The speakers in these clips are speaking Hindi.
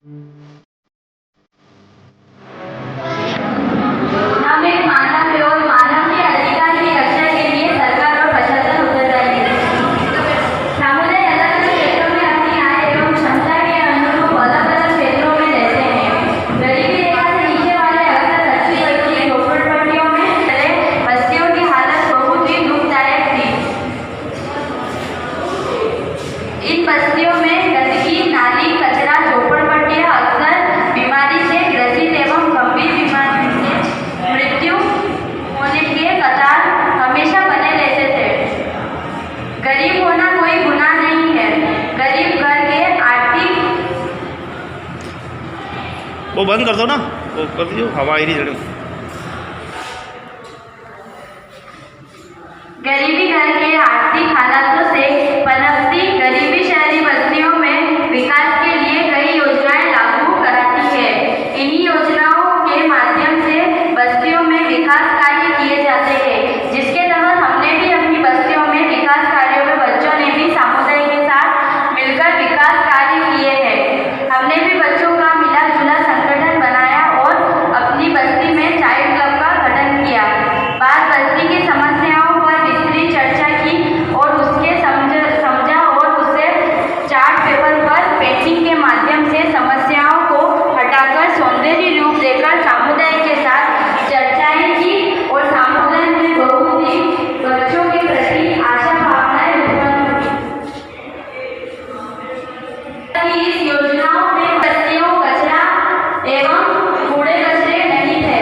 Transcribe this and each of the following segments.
हम एक मानव और मानव के अधिकार की रक्षा के लिए सरकार और प्रशासन उत्तरदायी है। समुदाय अलग अलग क्षेत्रों में अपनी आय एवं क्षमता के अनुरूप अलग अलग क्षेत्रों में रहते हैं। गरीबी रेखा से नीचे वाले अक्सर अच्छी बस्ती झोपड़पट्टियों में रहे बस्तियों की हालत बहुत ही दुखदायक थी। इन बस्तियों में गंदगी, नाली, कचरा, झोपड़पट्टियां अक्सर बीमारी से ग्रसित एवं गंभीर बीमारी से मृत्यु होने के कतार हमेशा बने रहते थे। गरीब होना कोई गुनाह नहीं है। गरीब घर के आर्थिक वो बंद कर दो ना, वो कर दीजिए, हवा ही नहीं चढ़े। गरीबी घर के आर्थिक हालातों से पनपती गरीबी शहरी बस्तियों में विकास के लिए कई योजनाएं लागू कराती है। इन्हीं योजनाओं के माध्यम से बस्तियों में विकास कार्य किए जाते हैं, जिसके तहत हमने भी अपनी बस्तियों में विकास कार्यों में बच्चों ने भी समुदाय के साथ मिलकर विकास कार्य किए हैं। हमने भी बच्चों का मिला जुला संगठन बनाया और अपनी बस्ती में चाइल्ड क्लब का गठन किया। बाल बस्ती की समस्याओं पर विस्तृत चर्चा की और उसके समझा और उसे चार्ट पेपर पर पेंटिंग के माध्यम से समस्याओं को हटाकर सौंदर्य रूप देकर समुदाय के साथ चर्चाएं की और समुदाय में बहुत ही बच्चों के प्रति आशा भावनाएं उत्पन्न हुई। इस योजनाओं में बस्तियों कचरा एवं कूड़े कचरे नहीं थे,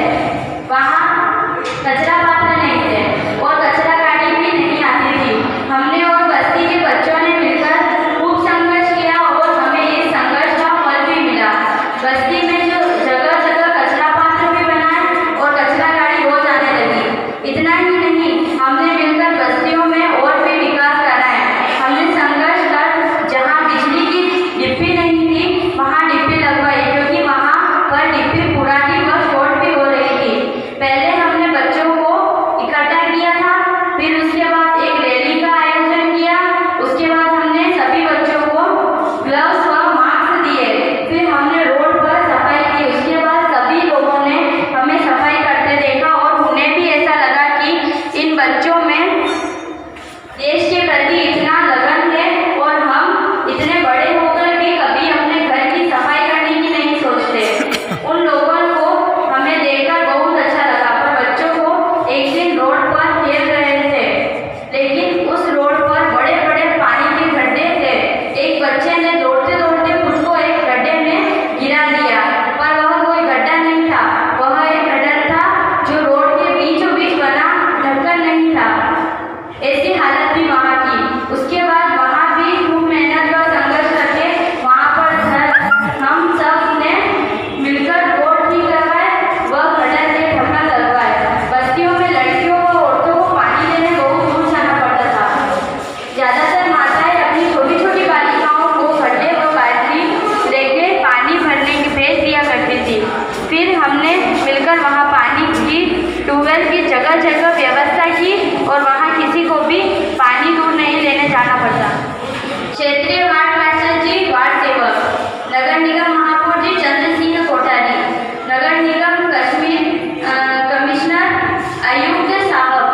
वहाँ कचरा पात्र नहीं थे और कचरा गाड़ी भी नहीं आती थी। हमने और बस्ती के बच्चों ने मिलकर खूब संघर्ष किया और हमें इस संघर्ष का फल भी मिला। बस्ती में जो जगह जगह कचरा पात्र भी बनाए और कचरा गाड़ी रोज आने लगी। इतना ही नहीं, हमने मिलकर बस्तियों में और भी विकास कराया। हमने संघर्ष कर जहाँ बिजली की डिब्बी नहीं थी वहाँ डिब्बी लगवाई, क्योंकि वहाँ पर डिब्बी पुरानी व शॉर्ट भी हो रही थी। पहले हमने बच्चों को इकट्ठा किया था, फिर उसके बाद एक रैली का आयोजन किया। उसके बाद हमने सभी बच्चों को ग्लव्स व मास्क दिए। फिर हमने रोड पर सफाई की। उसके बाद सभी लोगों ने हमें सफाई करते देखा और उन्हें भी ऐसा लगा कि इन बच्चों में देश के प्रति इतना लगन है और हम इतने बड़े होकर भी कभी अपने घर की सफाई करने की नहीं सोचते। उन लोगों को हमें देखकर बहुत अच्छा लगा। पर बच्चों को एक दिन रोड पर खेल रहे थे, लेकिन उस रोड पर बड़े बड़े पानी के गड्ढे थे। एक बच्चे ने दौड़ते दौड़ते खुद को एक गड्ढे में गिरा दिया, पर वह कोई गड्ढा नहीं था, वह एक गड्ढा था जो रोड के बीचों बीच बना, ढक्कन नहीं था। ऐसी हालत थी वहाँ की। उसके बाद वहाँ भी खूब मेहनत व संघर्ष करके वहाँ पर हम सब ने मिलकर रोड ठीक करवाए व गटर के ढक्कन लगवाए। बस्तियों में लड़कियों व औरतों को पानी लेने बहुत दूर जाना पड़ता था। ज़्यादातर माताएं अपनी छोटी छोटी बालिकाओं को गड्ढे व बाल्टी लेके पानी भरने के भेज दिया करती थी। फिर हमने मिलकर वहाँ पानी की ट्यूबवेल की जगह जगह व्यवस्था की और वहाँ किसी को भी पानी दूर नहीं लेने जाना पड़ता। क्षेत्रीय वार्ड मास्टर जी, वार्ड सेवक, नगर निगम महापौर जी चंद्र सिंह कोठारी, नगर निगम कमिश्नर आयुक्त साहब,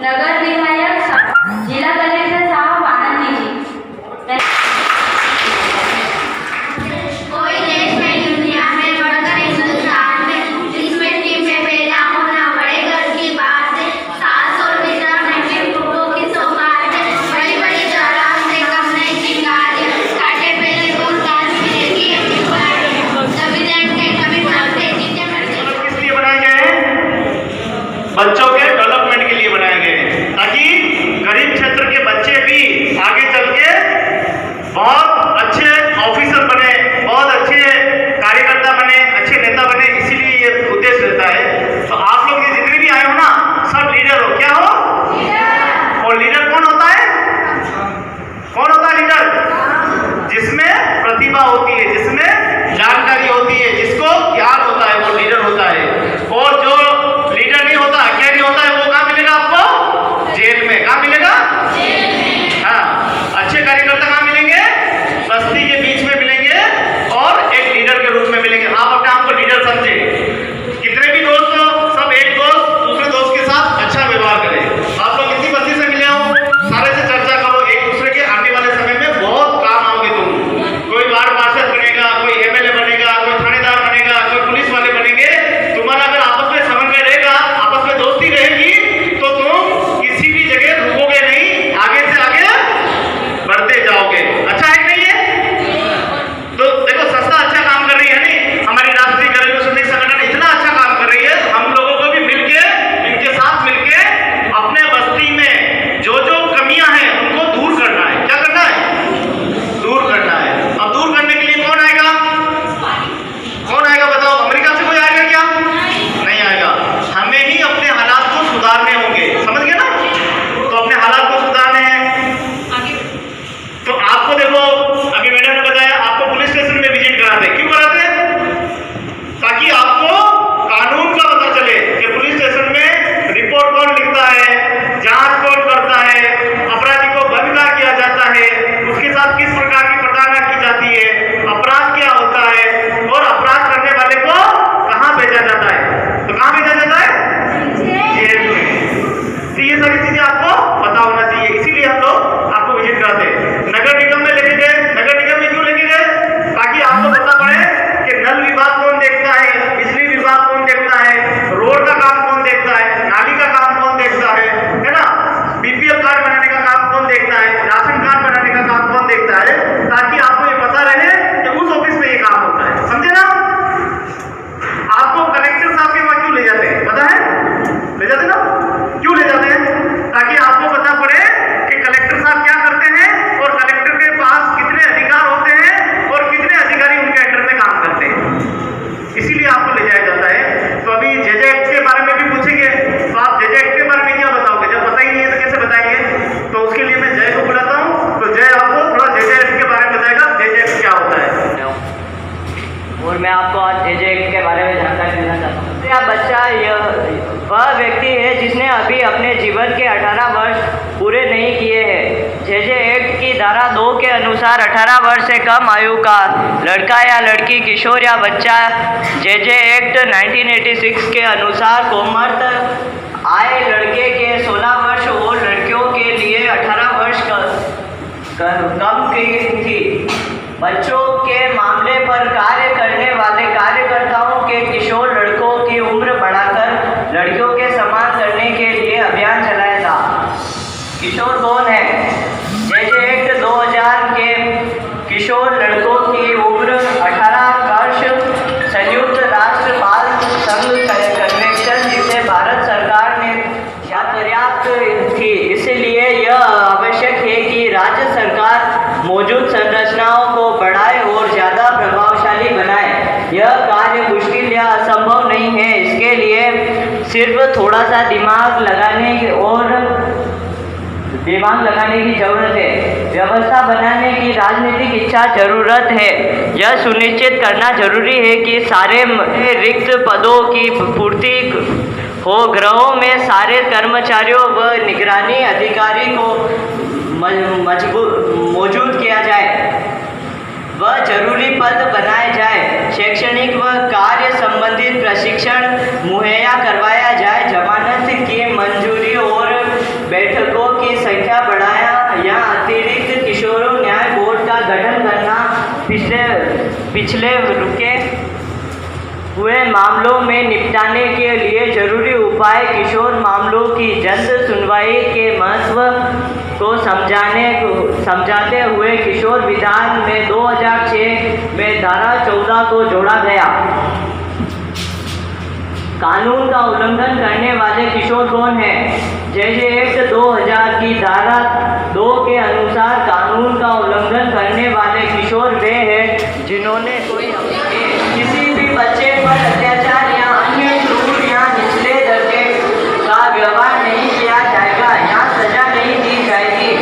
नगर विधायक साहब, जिला कलेक्टर साहब आनंदी जी। कोई देश में, दुनिया में, बढ़कर हिंदुस्तान में, जिस मिट्टी में पैदा होना बड़े गर्व की बात है। 700 मीटर महंगे फूलों की सौगात है। बड़ी बड़ी चाराम से कम नहीं चिंगार है। काटे पहले कौन काट मिलेगी अपनी बात। कभी देखते कभी भागते नीचे मरते। किस लिए बनाए गए हैं? बच्चों के डेवलपमेंट के लिए बनाए गए हैं, ताकि गरीब क्षेत्र के बच्चे भी आगे चल के बहुत अच्छे ऑफिसर बने, बहुत अच्छे कार्यकर्ता बने, अच्छे नेता बने। इसीलिए ये उद्देश्य रहता है। तो आप लोग ये जितने भी आए हो ना, सब लीडर हो। क्या हो? और लीडर कौन होता है? कौन होता है लीडर? जिसमें प्रतिभा होती है, जिसमें जानकारी होती है, जिसको ज्ञान होता है, वो लीडर होता है। और जो लीडर नहीं होता, क्या नहीं होता है, वो कहाँ मिलेगा आपको? जेल में। कहाँ मिलेगा? हाँ, अच्छे कार्यकर्ता कहाँ मिलेंगे? बस्ती के बीच में मिलेंगे और एक लीडर आपको आज JJ एक्ट के बारे में जानकारी देना चाहता हूँ। यह बच्चा वह व्यक्ति है जिसने अभी अपने जीवन के 18 वर्ष पूरे नहीं किए हैं। JJ एक्ट की धारा 2 के अनुसार 18 वर्ष से कम आयु का लड़का या लड़की, किशोर या बच्चा JJ एक्ट 1986 के अनुसार कोमर्त आए लड़के के 16 वर्ष और लड़कियों के लिए 18 वर्ष कम की थी। बच्चों के मामले पर कार्य करने वाले कार्यकर्ताओं के किशोर लड़कों की उम्र बढ़ाकर लड़कियों के समान करने के लिए अभियान चलाया था। किशोर कौन है? JJ एक्ट 2000 के किशोर लड़कों की उम्र 18 वर्ष संयुक्त राष्ट्र बाल संघ कन्वेंशन जिसे भारत सरकार ने पर्याप्त थी। इसलिए यह आवश्यक है कि राज्य सरकार मौजूद संरचनाओं को बढ़ाए और ज़्यादा प्रभावशाली बनाए। यह कार्य मुश्किल या असंभव नहीं है। इसके लिए सिर्फ थोड़ा सा दिमाग लगाने की जरूरत है। व्यवस्था बनाने की राजनीतिक इच्छा जरूरत है। यह सुनिश्चित करना जरूरी है कि सारे रिक्त पदों की पूर्ति हो। गृहों में सारे कर्मचारियों व निगरानी अधिकारी को मौजूद किया जाए व जरूरी पद बनाए जाए। शैक्षणिक व कार्य संबंधित प्रशिक्षण मुहैया करवाया जाए। जमानत की मंजूरी और बैठकों की संख्या बढ़ाया या अतिरिक्त किशोर न्याय बोर्ड का गठन करना। पिछले रुके हुए मामलों में निपटाने के लिए जरूरी उपाय। किशोर मामलों की जल्द सुनवाई के महत्व को समझाते हुए किशोर विधान में 2006 में धारा 14 को जोड़ा गया। कानून का उल्लंघन करने वाले किशोर कौन है? JJ एक्ट 2000 की धारा 2 के अनुसार कानून का उल्लंघन करने वाले किशोर वे हैं जिन्होंने किसी भी बच्चे पर अत्याचार या अन्य क्रूर या निचले दर्जे का व्यवहार नहीं किया जाएगा या सजा नहीं दी जाएगी।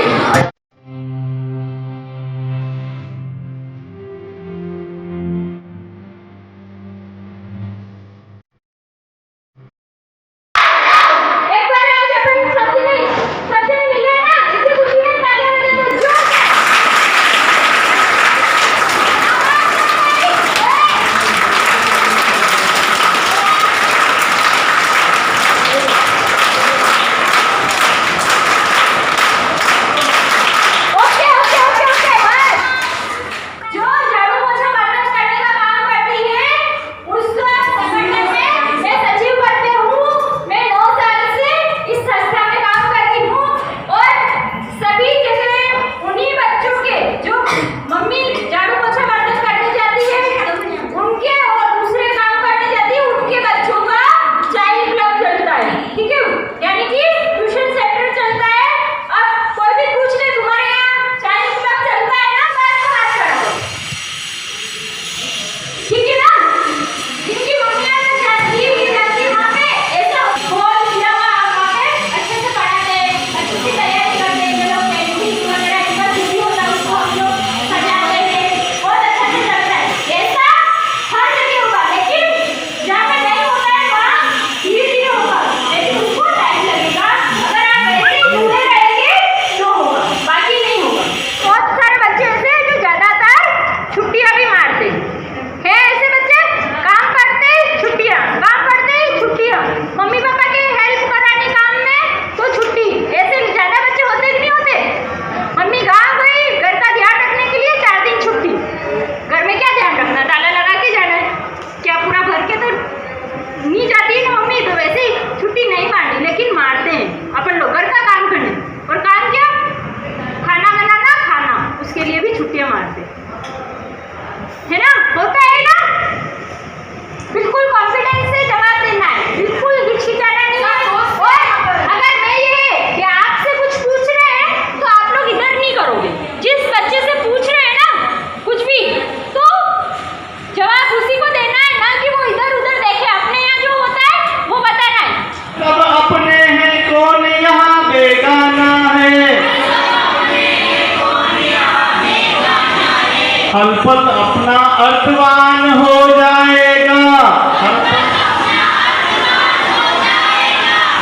पल अपना अर्थवान हो जाएगा।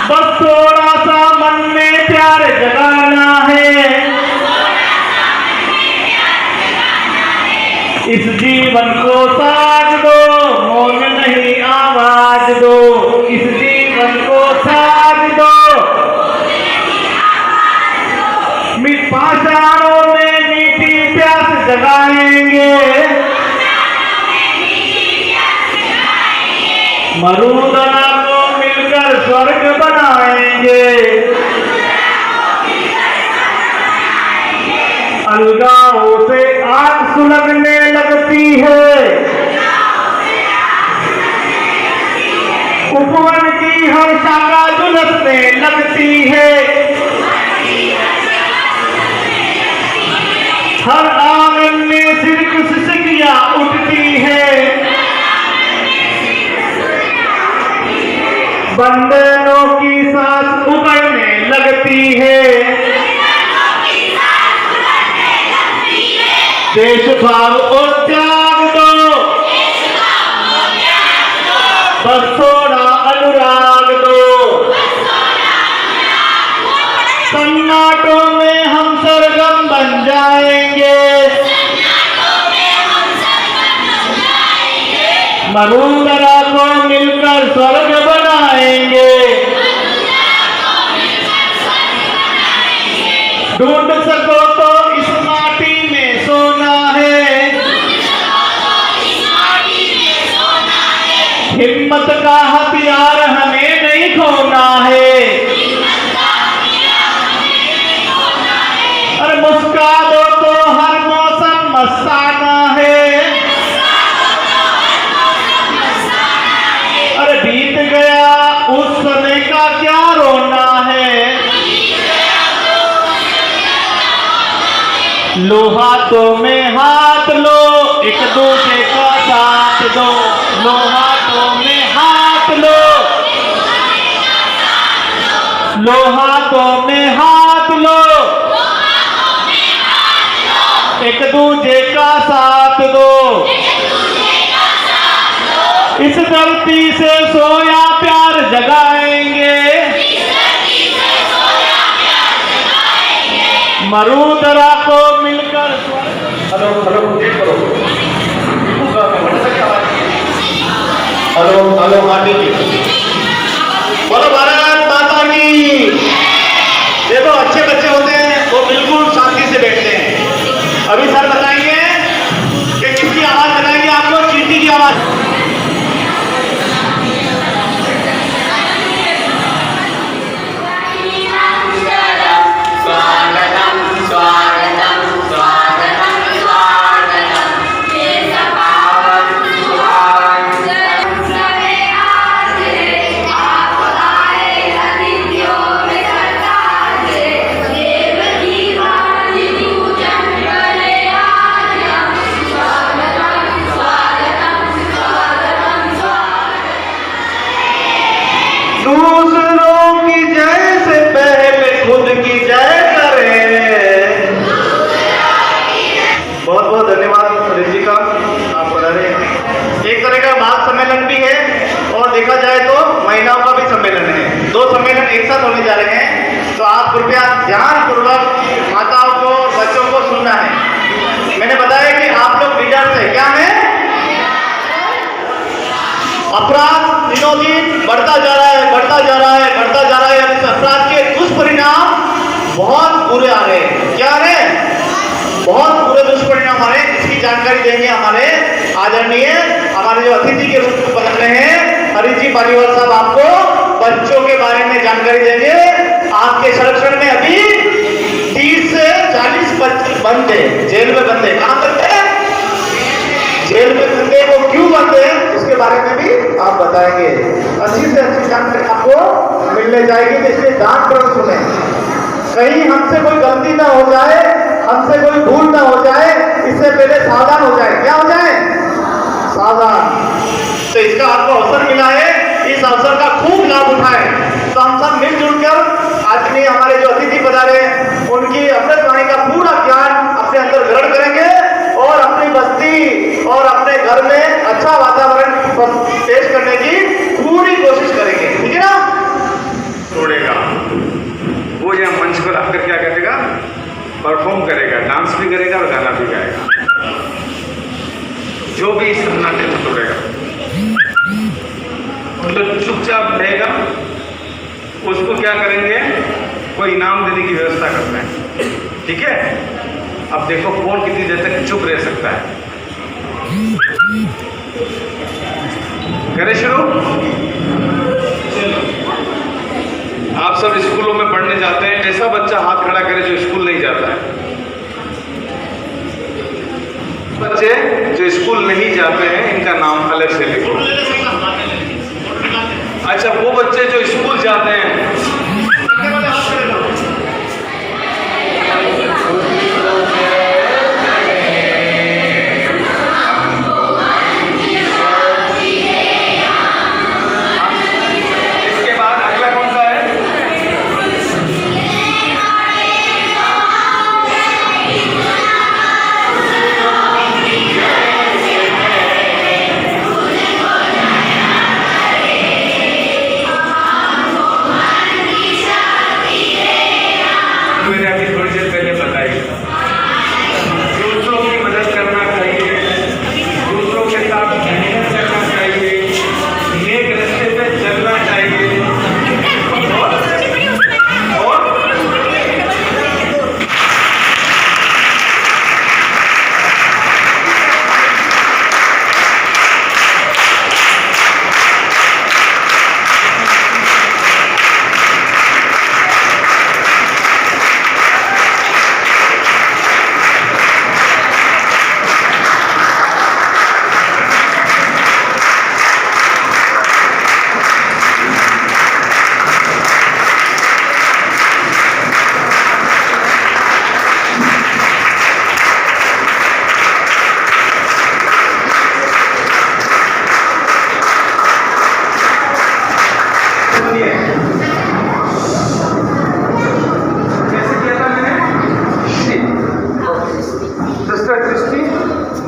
बस थोड़ा सा मन में प्यार जगाना है, इस जीवन को साथ दो, मौन नहीं आवाज दो, इस जीवन को साथ दो। पाषाणों में मीठी प्यास जगाएंगे, मरुदना को मिलकर स्वर्ग बनाएंगे। अलगाओं से आग सुलगने लगती है, उपवन की हर शाखा झुलसने लगती है। हर आंगन में सिर्फ सिसकियां उठती है, बंधनों की सांस उभरने लगती है। देश भाव और त्याग दो, बस थोड़ा अनुराग दो। सन्नाटों में हम सरगम बन जाएंगे, मरुदरा को मिलकर स्वर्ग बनाएंगे। ढूंढ सको तो इस माटी में सोना है, हिम्मत का हथियार हमें नहीं खोना है। अरे मुस्का दो तो हर मौसम मस्ताना है, अरे बीत गया उस समय का क्या रोना है। लो हाथों में हाथ लो, एक दूसरे का साथ दो। लो हाथों में हाथ लो, लो हाथों में हाथ लो, एक दूसरे का साथ दो। इस धरती से सोया प्यार जगाएंगे, मरुदरा को मिलकर। हेलो हेलो करो, हेलो हेलो माटी जी, बोलो भारत माता की। देखो अच्छे बच्चे होते हैं वो बिल्कुल शांति से बैठते हैं। अभी सर बताएंगे कि किसकी आवाज बताएंगे आपको, चींटी की आवाज। दूसरों की जय से पहले खुद की जय करें। बहुत बहुत धन्यवाद रिजी का, आप बता रहे हैं। एक तरह का बाल सम्मेलन भी है और देखा जाए तो महिलाओं का भी सम्मेलन है। दो सम्मेलन एक साथ होने जा रहे हैं, तो आप कृपया ध्यानपूर्वक माताओं को बच्चों को सुनना है। मैंने बताया कि आप लोग लीडर्स है, क्या है? अपराध दिनों दिन बढ़ता जा रहा है, बढ़ता जा रहा है, बढ़ता जा रहा है। इस अपराध के दुष्परिणाम बहुत बुरे आ रहे हैं। क्या आ रहे हैं? बहुत बुरे दुष्परिणाम आ रहे हैं। इसकी जानकारी देंगे हमारे आदरणीय, हमारे जो अतिथि के रूप में बदल रहे हैं हरीश जी पालीवाल साहब, आपको बच्चों के बारे में जानकारी देंगे। आपके संरक्षण में अभी 30 से 40 बच्चे बंद है, जेल में बंद है। कहाँ बंद है? जेल में बंद है। वो क्यों बंद है उसके बारे में भी आप बताएंगे। अच्छी से अच्छी जानकारी आपको मिलने जाएगी, इसलिए ध्यानपूर्वक सुने। कहीं हमसे कोई गलती ना हो जाए, हमसे कोई भूल ना हो जाए, इससे पहले सावधान हो जाए। क्या हो जाए? सावधान। तो इसका आपको अवसर मिला है, इस अवसर का खूब लाभ उठाएं। तो हम सब मिलजुल कर आज में हमारे जो अतिथि पधारे उनकी अमृतवाणी का पूरा ज्ञान अपने अंदर ग्रहण करेंगे और अपनी बस्ती और अपने घर में अच्छा वातावरण पेश करने की पूरी कोशिश करेंगे, ठीक है ना? तोड़ेगा वो, यह मंच पर आकर क्या करेगा, परफॉर्म करेगा, डांस भी करेगा और गाना भी गाएगा। जो भी इस नाते को तोड़ेगा मतलब चुपचाप रहेगा, उसको क्या करेंगे, कोई इनाम देने की व्यवस्था करते हैं, ठीक है? अब देखो कौन कितनी देर तक चुप रह सकता है। करें शुरू? चलो, आप सब स्कूलों में पढ़ने जाते हैं, ऐसा बच्चा हाथ खड़ा करे जो स्कूल नहीं जाता है। बच्चे जो स्कूल नहीं जाते हैं इनका नाम अलग से लिखो। अच्छा, वो बच्चे जो स्कूल जाते हैं, इसके बाद अगला कौन सा है? मैंने अभी थोड़ी देर पहले बताई, दूसरों की मदद करना चाहिए, दूसरों के साथ मेहनत करना चाहिए, नेक रास्ते पे चलना चाहिए और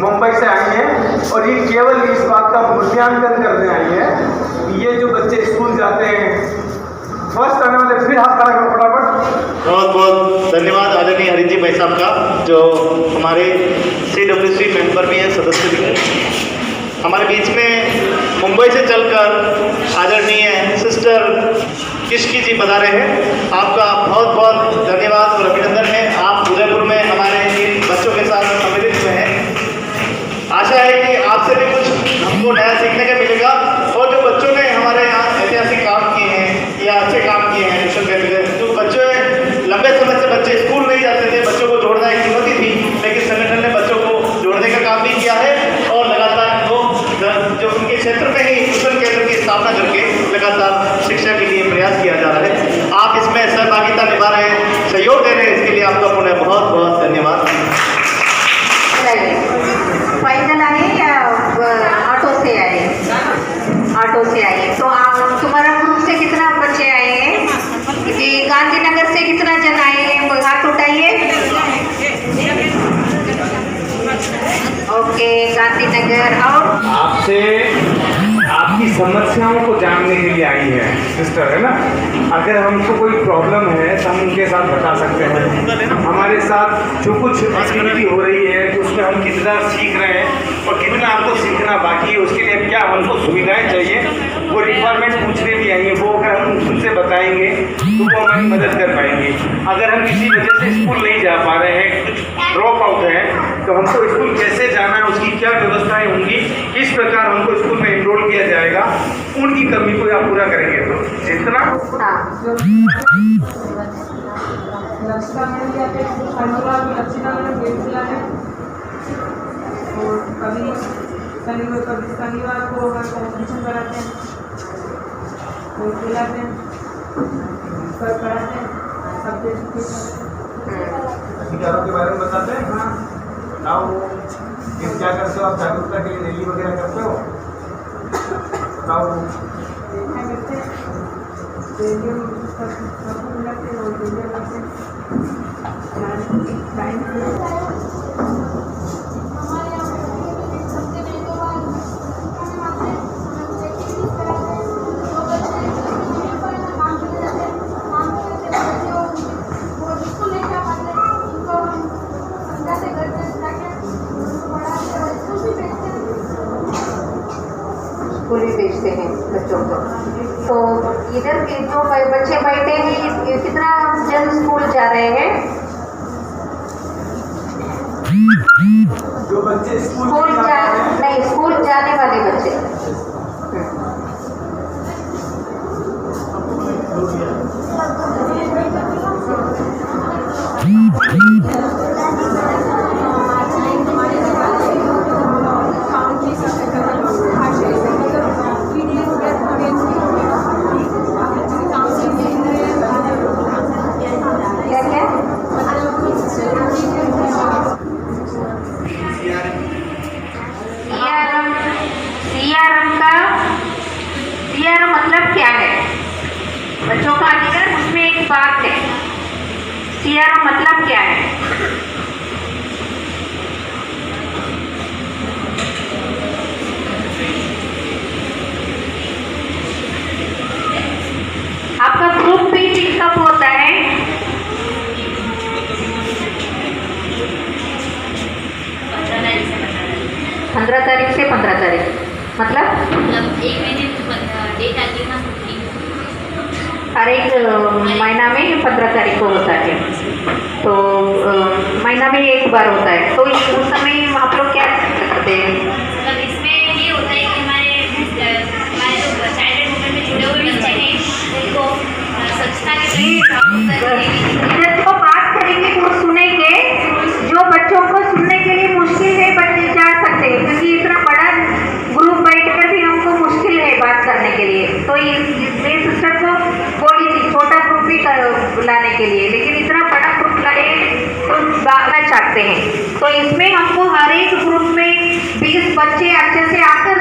मुंबई से आई हैं और ये केवल इस बात का मूल्यांकन करने आई है कि ये जो बच्चे स्कूल जाते हैं फर्स्ट आने वाले, फिर हाथ खड़ा करो फटाफट। बहुत बहुत धन्यवाद आदरणीय हरीश जी भाई साहब का, जो हमारे CWC मेंबर भी हैं, सदस्य भी हैं। हमारे बीच में मुंबई से चलकर आदरणीय सिस्टर किशकी जी पधारे हैं। आपका बहुत बहुत धन्यवाद और अभिनंदन है। आप उदयपुर में हमारे इन बच्चों के साथ सम्मिलित हुए हैं। आशा है कि आपसे भी कुछ हमको नया सीखने का मिलेगा और जो बच्चों ने हमारे यहाँ ऐतिहासिक काम किए हैं या अच्छे काम किए हैं, ट्यूशन के जो बच्चे लंबे समय से बच्चे स्कूल नहीं जाते थे, बच्चों को जोड़ना एक चुनौती थी, लेकिन संगठन ने बच्चों को जोड़ने का काम भी किया है और लगातार वो जो उनके क्षेत्र में ही ट्यूशन केंद्र की स्थापना करके लगातार शिक्षा के लिए प्रयास किया जा रहा है। आप इसमें सहभागिता निभा रहे हैं, सहयोग दे रहे हैं, इसके लिए आपका पुनः बहुत बहुत धन्यवाद। पैदल आए या ऑटो से आए? ऑटो से आए। तो आप तुम्हारा ग्रुप से कितना बच्चे आए हैं? कि गांधीनगर से कितना जन आए हैं? कोई हाथ उठाइए। ओके, गांधीनगर। और आपसे आपकी समस्याओं को जानने के लिए आई है सिस्टर, है ना? अगर हमको कोई प्रॉब्लम है तो हम उनके साथ बता सकते हैं। हमारे साथ जो कुछ एक्टिविटी हो रही है तो उसमें हम कितना सीख रहे हैं और कितना हमको सीखना बाकी है, उसके लिए क्या हमको सुविधाएं चाहिए, वो रिक्वायरमेंट पूछने भी आई है। वो अगर हम उनसे बताएंगे तो वो हमारी मदद कर पाएंगे। अगर हम किसी वजह से स्कूल नहीं जा पा रहे हैं, कुछ ड्रॉप आउट है, तो हमको स्कूल कैसे जाना है, उसकी क्या व्यवस्थाएं होंगी, किस प्रकार हमको स्कूल में एनरोल किया जाएगा, उनकी कमी को आप पूरा करेंगे। तो जितना लक्षिता मैडम जाते हैं, शनिवार में लक्षिता मैडम गेम खिलाते हैं और कभी शनिवार को कॉम्पिटिशन कराते हैं, और खिलाते हैं, सर पढ़ाते हैं, सब्जेक्ट अधिकारों के बारे में बताते हैं। हाँ, ना वो क्या करते हो आप, जागरूकता के लिए रैली वगैरह करते हो? बताओ। देखना करते हैं, रेडियो सबको मिलाते हैं और रेडियो करते हैं। स्कूल भी भेजते हैं बच्चों को। तो इधर के जो बच्चे बैठे हैं ये कितना जन स्कूल जा रहे हैं? जो बच्चे स्कूल जाने वाले बच्चे। सीआरएम मतलब क्या है? बच्चों का अधिकार उसमें एक बात है। सीआरएम मतलब क्या है? आपका ग्रुप मीटिंग कब होता है? 15 तारीख से 15 तारीख मतलब 1 महीने डेट आती है ना उसकी। हर एक महीना में 15 तारीख को होता है। तो महीना में एक बार होता है। तो उस समय आप लोग क्या करते हैं? मतलब इसमें ये होता है कि हमारे जो चाइल्ड मूवमेंट में जुड़े हुए बच्चे हैं उनको स्वच्छता के इधर तो बात करेंगे वो सुनेंगे। जो बच्चों को सुनने के लिए मुश्किल है बच्चे जा सकते हैं, क्योंकि इतना बड़ा ग्रुप बैठकर भी हमको मुश्किल है बात करने के लिए। तो मेरे सिस्टर को बोली थी छोटा ग्रुप भी बुलाने के लिए, लेकिन इतना बड़ा ग्रुप लाए तो बांटना चाहते हैं। तो इसमें हमको हर एक ग्रुप में 20 बच्चे अच्छे से आकर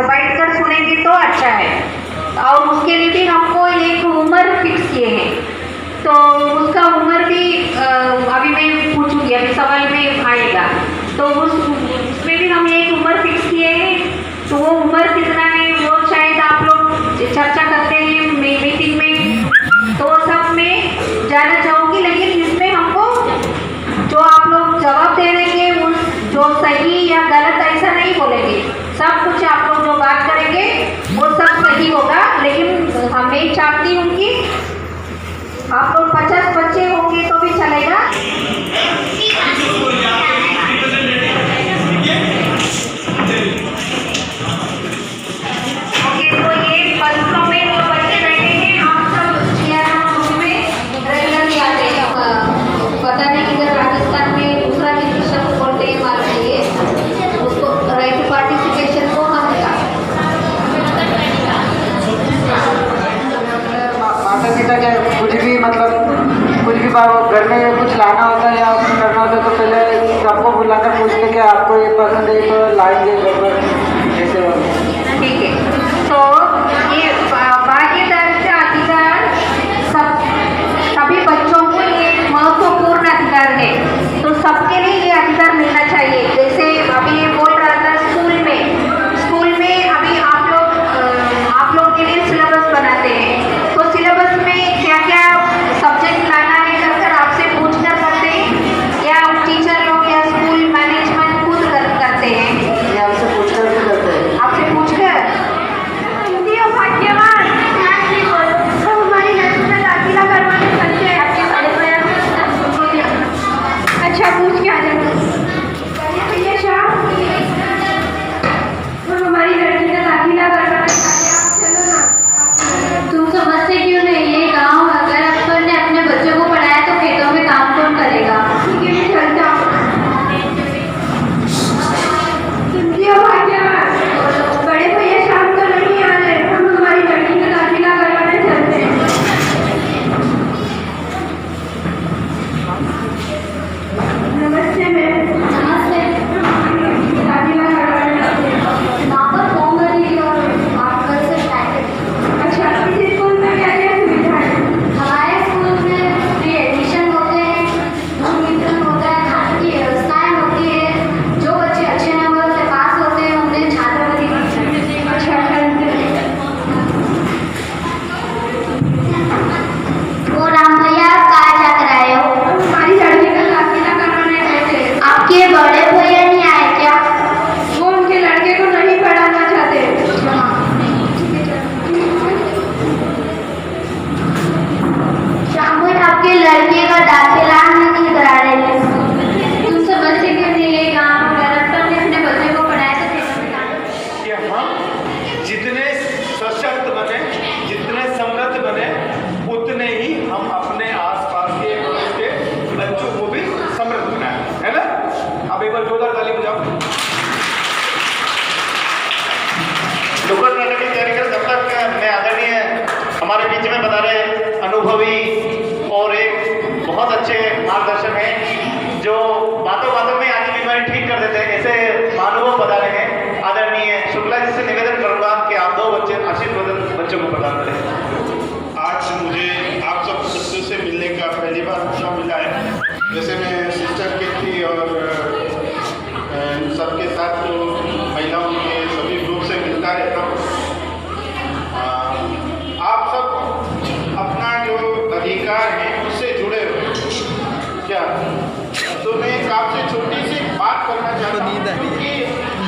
बैठकर सुनेंगे तो अच्छा है। और उसके लिए भी हमको एक उम्र फिक्स किए हैं। तो उसका उम्र भी अभी मैं पूछूंगी, अभी सवाल में आएगा। तो उसमें भी हम एक उम्र फिक्स किए हैं। तो वो उम्र कितना है वो शायद आप लोग चर्चा करते हैं मीटिंग में, तो सब में जाना चाहूँगी। लेकिन इसमें हमको जो आप लोग जवाब दे देंगे उस जो सही या गलत ऐसा नहीं बोलेंगे। सब कुछ आप लोग जो बात करेंगे वो सब सही होगा। लेकिन मैं चाहती हूँ कि आप लोग 50 बच्चे होंगे तो भी चलेगा। ओके, तो ये बच्चों में जो बच्चे बैठे हैं आप सब सीआरएम में रेगुलरली आते हैं। पता नहीं इधर राजस्थान में दूसरा भी शब्द बोलते हैं मालूम नहीं है उसको। राइट पार्टिसिपेशन को हम माता पिता क्या कुछ भी घर में कुछ लाना होता है या करना होता है तो पहले सबको बुलाकर पूछते कि आपको ये पसंद है तो लाएंगे घर पर जैसे होगा। ठीक है। तो ये भागीदारी का अधिकार सभी बच्चों को ये महत्वपूर्ण अधिकार है। तो सबके लिए ये अधिकार मिलना चाहिए। जैसे अभी ये बोल रहा था स्कूल में अभी आप लोग के लिए सिलेबस बनाते हैं। तो सिलेबस में क्या क्या सब्जेक्ट लाना है कर आपसे पूछ कर करते हैं या टीचर लोग या स्कूल मैनेजमेंट खुद करते हैं? ये हमसे पूछ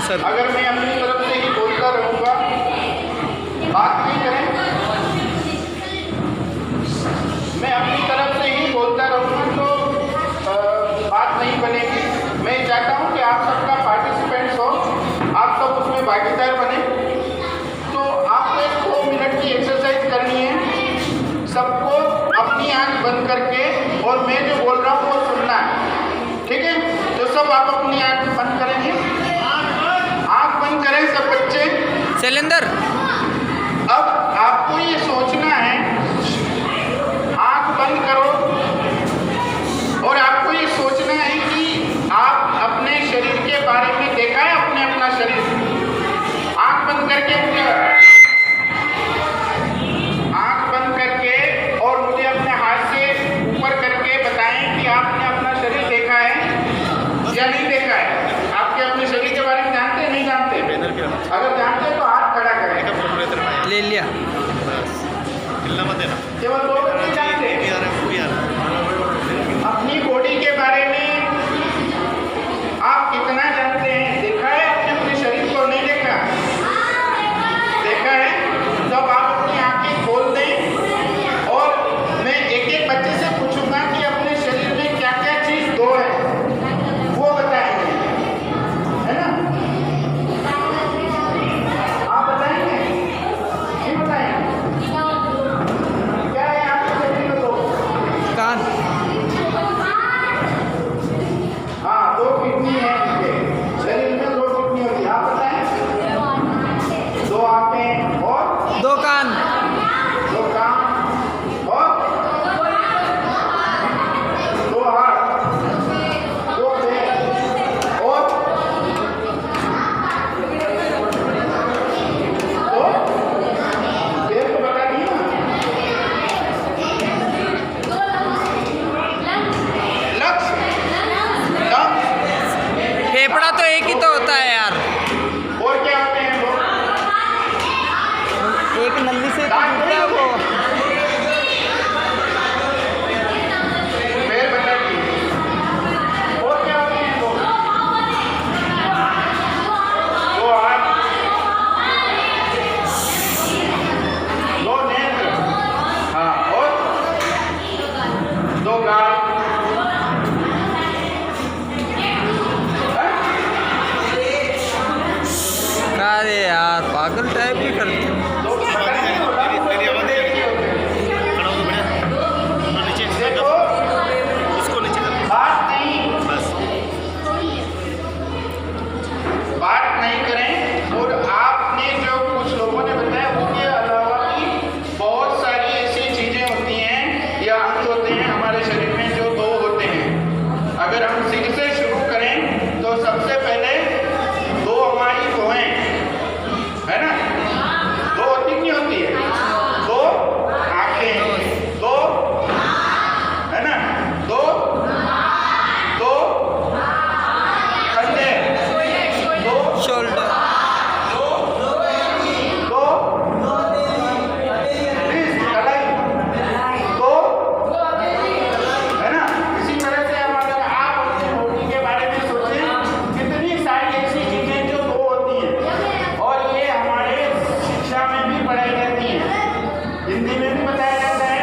अगर मैं अपनी तरफ से ही बोलता रहूँगा, बात नहीं करें, मैं अपनी तरफ से ही बोलता रहूँगा तो बात नहीं बनेगी। मैं चाहता हूँ कि आप सबका पार्टिसिपेंट्स हो, आप सब उसमें भागीदार बने। तो आपको 2 मिनट की एक्सरसाइज करनी है। सबको अपनी आंख बंद करके और मैं जो बोल रहा हूँ वो सुनना है, ठीक है? तो सब आप अपनी आंख बंद करेंगे, आंख बंद करें सब बच्चे। शैलेंद्र, अब आपको ये सोचना है, आंख बंद करो और आपको ये सोचना है कि आप अपने शरीर के बारे में देखा है, अपने अपना शरीर आंख बंद करके और मुझे अपने हाथ से ऊपर करके बताएं कि आपने अपना शरीर देखा है या नहीं देखा है। आपके अपने शरीर के बारे में जानते हैं नहीं जानते? अगर जानते हैं तो हाथ खड़ा करें। ले लिया। केवल 2 नहीं जानते अपनी बॉडी के बारे में। आप कितना जानते हैं? देखा है अपने अपने शरीर को? नहीं देखा? देखा है? तब आप अपनी आंखें खोल दें और मैं एक एक बच्चे से पूछूंगा कि अपने शरीर में क्या क्या चीज 2 है वो बताएंगे, है ना? आप बताएंगे? नहीं बताएंगे? क्या है आपके शरीर में 2? कान। हाँ, 2 किडनी है इनके शरीर में, 2 किडनी होती है। आप बताएं? 2 आंखें और 2 कान। 2 कान और 2 हाथ, 2 पैर और 2 पैर को बता दिया लक्ष्य। फेफड़ा तो एक ही तो होता है यार। और क्या होते हैं वो? एक नली से तो टूटता है वो। पैर बता दिए। और क्या होते हैं वो? 2 हाथ, 2 नेत्र, हाँ, और 2 गाल। अरे यार पागल टाइप ही करते हैं। देखो, बात नहीं करें। और आपने जो कुछ लोगों ने बताया उसके अलावा भी बहुत सारी ऐसी चीजें होती हैं या अंग होते हैं हमारे शरीर में जो 2 होते हैं। अगर हम सिर से शुरू करें तो सबसे पहले 2 हमारी भुएं, है ना? 2 होती नहीं होती है? 2 आंखें, 2, है ना? 2 कंधे, 2 शोल्डर। 2 कलाई, 2, है ना? इसी तरह से हम अगर आप अपने बॉडी के बारे में सोचें, कितनी सारी ऐसी चीजें जो 2 होती हैं और ये हमारे शिक्षा में भी पढ़ाई जाती है, हिंदी में भी बताया जाता है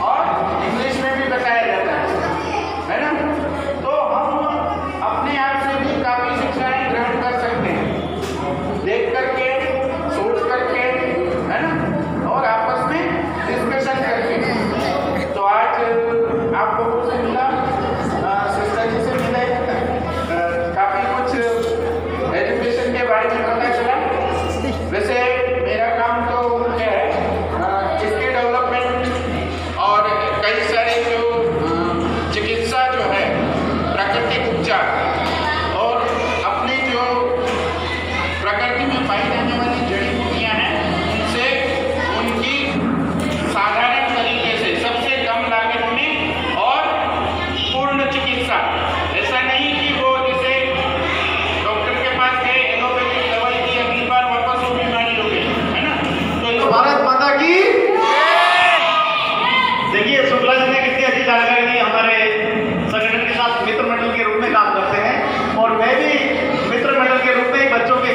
और इंग्लिश में भी बताया जाता है ना? तो हम अपने आप से भी काफी शिक्षाएं ग्रहण कर सकते हैं, देख करके, सोच करके, है ना? और आपस में डिस्कशन करके। तो आज आप लोगों से मिला, सिस्टर जी से मिला, काफी कुछ एजुकेशन के बारे में पता चला। वैसे मेरा काम तो क्या है, इसके डेवलपमेंट और कई सारे जो चिकित्सा जो है, प्राकृतिक उपचार और अपने जो प्रकृति में पाई जाने वाली जड़ी बूटियां हैं उनसे उनकी साधारण तरीके से सबसे कम लागत में और पूर्ण चिकित्सा। ऐसा नहीं कि वो जैसे डॉक्टर के पास गए, एलोपैथिक दवाई दी, अगली बार वापस वो बीमारी हो गई, है ना? तो भारत माता की। देखिए शुक्ला जी ने कितनी अच्छी जानकारी दी। हमारे संगठन के साथ मित्र मंडल के रूप में काम करते हैं और मैं भी मित्र मंडल के रूप में बच्चों के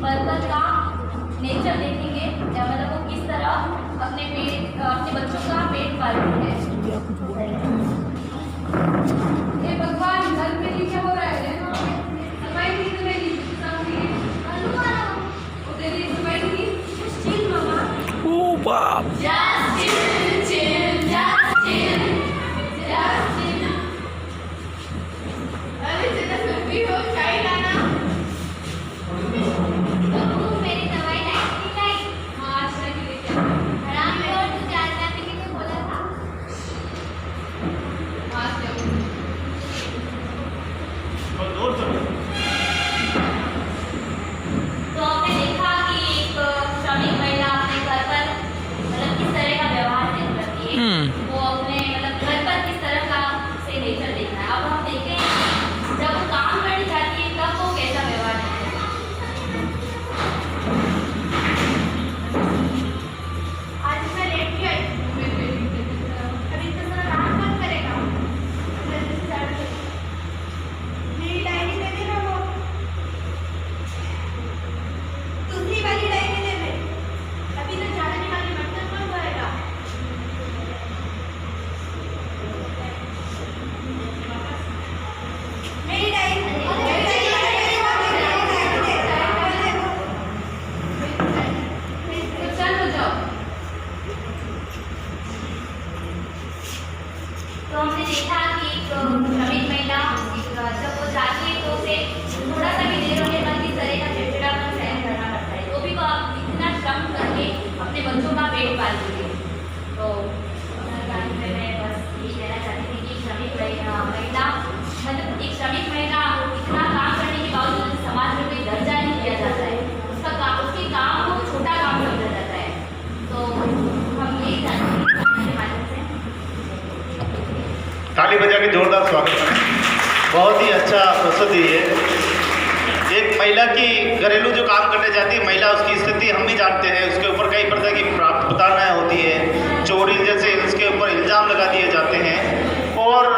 वर्कर का नेचर देखेंगे, या मतलब वो किस तरह अपने बच्चों का पेट पालती है। ये भगवान घर में ही क्या हो रहा है? सफाई की तो मेरी तेरी सफाई की चिल मामा, ओ बाप just chill, just chill, just chill। अरे तेरा भी हो चाय लाना। तू मेरी दवाई लाई कि नहीं? हाँ अच्छा की लेके हराम में और तू चाय लाने के लिए बोला था। हाँ चलो तो आपने देखा कि एक श्रमिक महिला अपने घर पर मतलब किस तरह का व्यवहार करती है, वो अपने मतलब घर पर किस तरह का से नेचर देखना है। अब हम देखते हैं जब वो काम करने जाती है तब वो कैसा व्यवहार है। आज मैं लेट गई। अभी तो सारा रात कौन करेगा? मेरी डायरी दे देना वो। दूसरी वाली डायरी दे दे। अभी तो झाड़ू निकाल के बर्तन कौन धोएगा? मेरी डायरी तो चल हो जाओ। तो हमने देखा कि एक श्रमिक महिला जब वो जाती है तो उसे थोड़ा सा भी देर होने पर किस तरह का चिड़चिड़ापन सहन करना पड़ता है, तो भी वो इतना श्रम करके अपने बच्चों का पेट पालती है। तो मैं बस ये कहना चाहती थी कि श्रमिक महिला मतलब एक श्रमिक महिला इतना काम करने के बावजूद समाज में कोई दर्जा नहीं दिया जाता है, उसके काम को छोटा काम समझा जाता है। तो हम यही चाहते हैं के माध्यम से ताली बजा के जोरदार स्वागत करें। बहुत ही अच्छा प्रस्तुति है। एक महिला की घरेलू जो काम करने जाती है महिला, उसकी स्थिति हम भी जानते हैं। उसके ऊपर कई प्रकार की प्रताड़नाएं होती है, चोरी जैसे इसके ऊपर इल्ज़ाम लगा दिए जाते हैं और